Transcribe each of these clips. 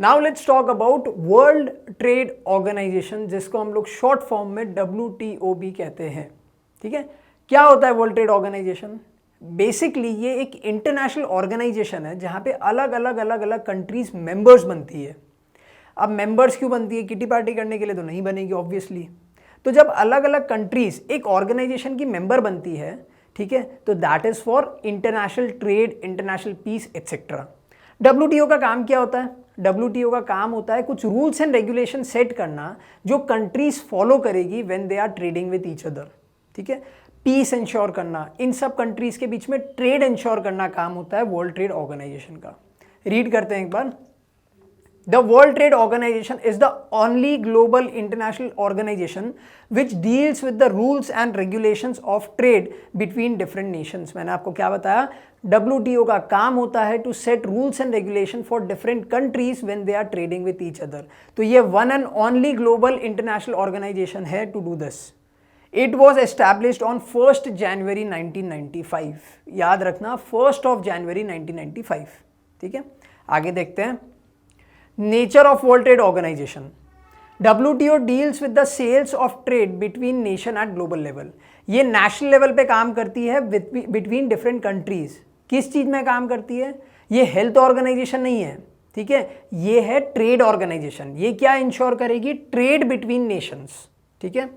Now let's talk about world trade organisation, जिसको हम लोग शॉर्ट फॉर्म में WTO भी कहते हैं। ठीक है, क्या होता है वर्ल्ड ट्रेड ऑर्गेनाइजेशन? बेसिकली ये एक इंटरनेशनल ऑर्गेनाइजेशन है जहाँ पे अलग अलग कंट्रीज मेंबर्स बनती है। अब मेंबर्स क्यों बनती है? किटी पार्टी करने के लिए तो नहीं बनेगी ऑब्वियसली। तो जब अलग अलग कंट्रीज एक ऑर्गेनाइजेशन की मेंबर बनती है, ठीक है, तो that is for international trade, international peace etcetera. WTO का काम क्या होता है? WTO का काम होता है कुछ रूल्स एंड रेगुलेशन सेट करना जो कंट्रीज फॉलो करेगी when they are trading with each other. ठीक है, पीस इंश्योर करना, इन सब कंट्रीज के बीच में ट्रेड इंश्योर करना काम होता है वर्ल्ड ट्रेड ऑर्गेनाइजेशन का। रीड करते हैं एक बार। The World Trade Organization is the only global international organization which deals with the rules and regulations of trade between different nations। मैंने आपको क्या बताया? WTO का काम होता है to set rules and regulation for different countries when they are trading with each other। तो ये one and only global international organization है to do this। It was established on 1st January 1995। याद रखना 1st of January 1995। ठीक है, आगे देखते हैं। Nature of world trade organisation. WTO deals with the sales of trade between nation at global level. ये national level पे काम करती है बिटवीन डिफरेंट कंट्रीज। किस चीज में काम करती है? ये हेल्थ ऑर्गेनाइजेशन नहीं है, ठीक है, ये है ट्रेड ऑर्गेनाइजेशन। ये क्या इंश्योर करेगी? Trade between nations. ठीक है,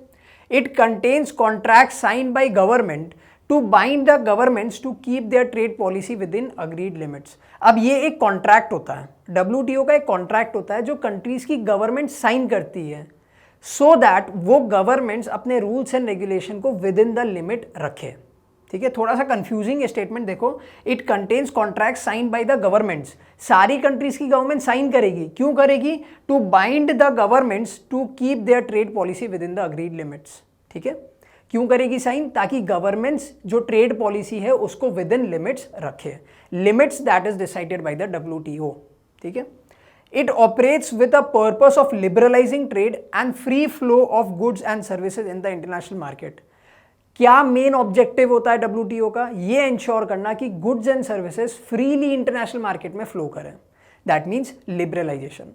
it contains contract sign by government to bind the governments to keep their trade policy within agreed limits. अब ये एक कॉन्ट्रैक्ट होता है, WTO का एक कॉन्ट्रैक्ट होता है जो कंट्रीज की गवर्नमेंट साइन करती है सो दैट वो गवर्नमेंट्स अपने रूल्स एंड रेगुलेशन को विद इन द लिमिट रखे। ठीक है, थोड़ा सा कंफ्यूजिंग स्टेटमेंट देखो। It contains contract sign by the governments. सारी कंट्रीज की गवर्नमेंट साइन करेगी, क्यों करेगी? To bind the governments to keep their trade policy within the agreed limits. ठीक है, क्यों करेगी साइन? ताकि गवर्नमेंट्स जो ट्रेड पॉलिसी है उसको विद इन लिमिट्स रखे, limits that is decided by the WTO। ठीक है, it operates with a purpose of liberalising trade and free flow of goods and services in the international market. क्या main objective होता है WTO का? ये ensure करना कि goods and services freely international market में फ्लो करें। That means liberalisation.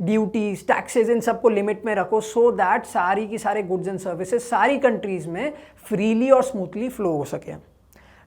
Duties, taxes, इन सबको लिमिट में रखो सो दैट सारी की सारे गुड्स एंड सर्विसेज सारी कंट्रीज में फ्रीली और स्मूथली फ्लो हो सके।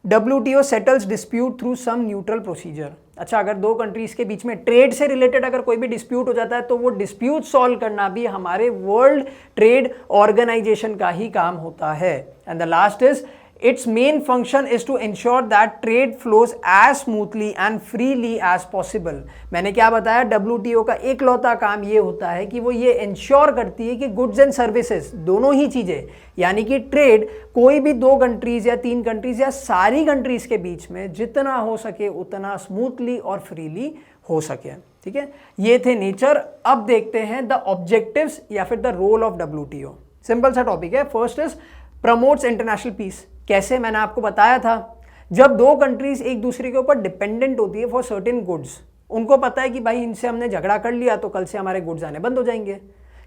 WTO settles dispute through some neutral procedure. अच्छा, अगर दो कंट्रीज के बीच में ट्रेड से रिलेटेड अगर कोई भी डिस्प्यूट हो जाता है तो वो डिस्प्यूट सॉल्व करना भी हमारे वर्ल्ड ट्रेड ऑर्गेनाइजेशन का ही काम होता है। And the last is its main function is to ensure that trade flows as smoothly and freely as possible। मैंने क्या बताया? WTO का एकलौता काम ये होता है कि वो ये इंश्योर करती है कि गुड्स एंड सर्विसेज, दोनों ही चीज़ें, यानी कि ट्रेड कोई भी दो कंट्रीज या तीन कंट्रीज या सारी कंट्रीज के बीच में जितना हो सके उतना स्मूथली और फ्रीली हो सके। ठीक है, ये थे नेचर। अब देखते हैं द ऑब्जेक्टिव्स या फिर the role of WTO। Simple सा टॉपिक है। First is promotes international peace. कैसे? मैंने आपको बताया था, जब दो कंट्रीज एक दूसरे के ऊपर डिपेंडेंट होती है फॉर सर्टेन गुड्स, उनको पता है कि भाई इनसे हमने झगड़ा कर लिया तो कल से हमारे गुड्स आने बंद हो जाएंगे।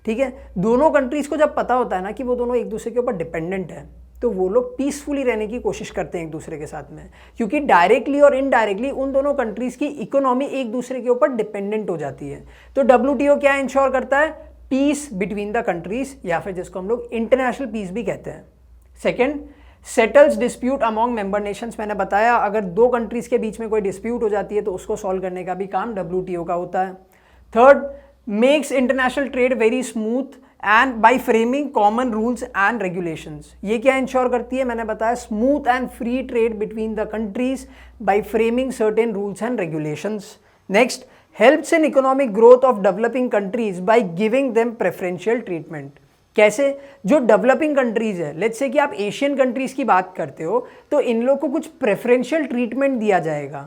ठीक है, दोनों कंट्रीज को जब पता होता है ना कि वो दोनों एक दूसरे के ऊपर डिपेंडेंट है तो वो लोग पीसफुली रहने की कोशिश करते हैं एक दूसरे के साथ में, क्योंकि डायरेक्टली और इनडायरेक्टली उन दोनों कंट्रीज की इकोनॉमी एक दूसरे के ऊपर डिपेंडेंट हो जाती है। तो WTO क्या इंश्योर करता है? पीस बिटवीन द कंट्रीज, या फिर जिसको हम लोग इंटरनेशनल पीस भी कहते हैं। Second, settles dispute among member Nations. मैंने बताया अगर दो कंट्रीज के बीच में कोई डिस्प्यूट हो जाती है तो उसको सॉल्व करने का भी काम WTO का होता है। Third, makes international trade very smooth and by framing common rules and regulations. ये क्या इंश्योर करती है? मैंने बताया smooth and free trade between the countries by framing certain rules and regulations. Next, helps in economic growth of developing countries by giving them preferential treatment. कैसे? जो developing countries है, let's say कि आप Asian countries की बात करते हो तो इन लोग को कुछ प्रेफरेंशियल ट्रीटमेंट दिया जाएगा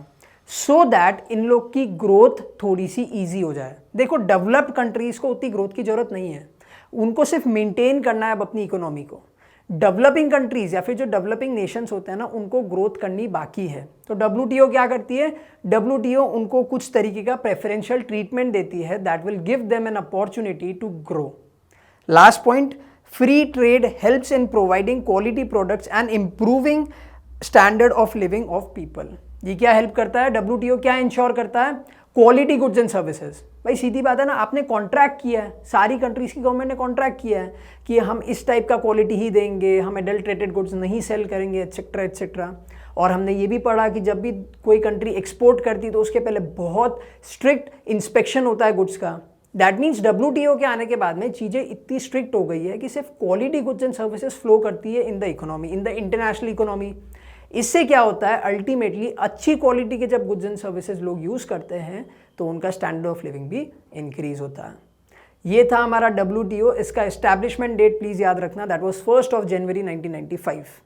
सो दैट इन लोग की ग्रोथ थोड़ी सी ईजी हो जाए। देखो, डेवलप्ड कंट्रीज को उतनी ग्रोथ की जरूरत नहीं है, उनको सिर्फ मेंटेन करना है अब अपनी इकोनॉमी को। डेवलपिंग कंट्रीज या फिर जो डेवलपिंग नेशंस होते हैं ना, उनको ग्रोथ करनी बाकी है। तो WTO क्या करती है? WTO उनको कुछ तरीके का प्रेफरेंशियल ट्रीटमेंट देती है that will give them an opportunity to grow. Last point, free trade helps in providing quality products and improving standard of living of people. ये क्या हेल्प करता है? WTO क्या इंश्योर करता है? क्वालिटी गुड्स एंड सर्विसेज, भाई सीधी बात है ना, आपने कॉन्ट्रैक्ट किया है, सारी कंट्रीज की गवर्नमेंट ने कॉन्ट्रैक्ट किया है कि हम इस टाइप का क्वालिटी ही देंगे, हम एडल्ट्रेटेड गुड्स नहीं सेल करेंगे, एट्सेट्रा एट्सेट्रा। और हमने ये भी पढ़ा कि जब भी कोई कंट्री एक्सपोर्ट करती है तो उसके पहले बहुत स्ट्रिक्ट इंस्पेक्शन होता है गुड्स का। दैट मीन्स WTO के आने के बाद में चीज़ें इतनी स्ट्रिक्ट हो गई है कि सिर्फ quality goods and services flow करती है in the economy, in the international economy. इससे क्या होता है, अल्टीमेटली अच्छी क्वालिटी के जब गुड्स एंड सर्विसेज लोग यूज़ करते हैं तो उनका स्टैंडर्ड ऑफ लिविंग भी इंक्रीज होता है। ये था हमारा WTO। इसका एस्टैब्लिशमेंट डेट प्लीज़ याद रखना, दैट वाज 1 जनवरी 1995।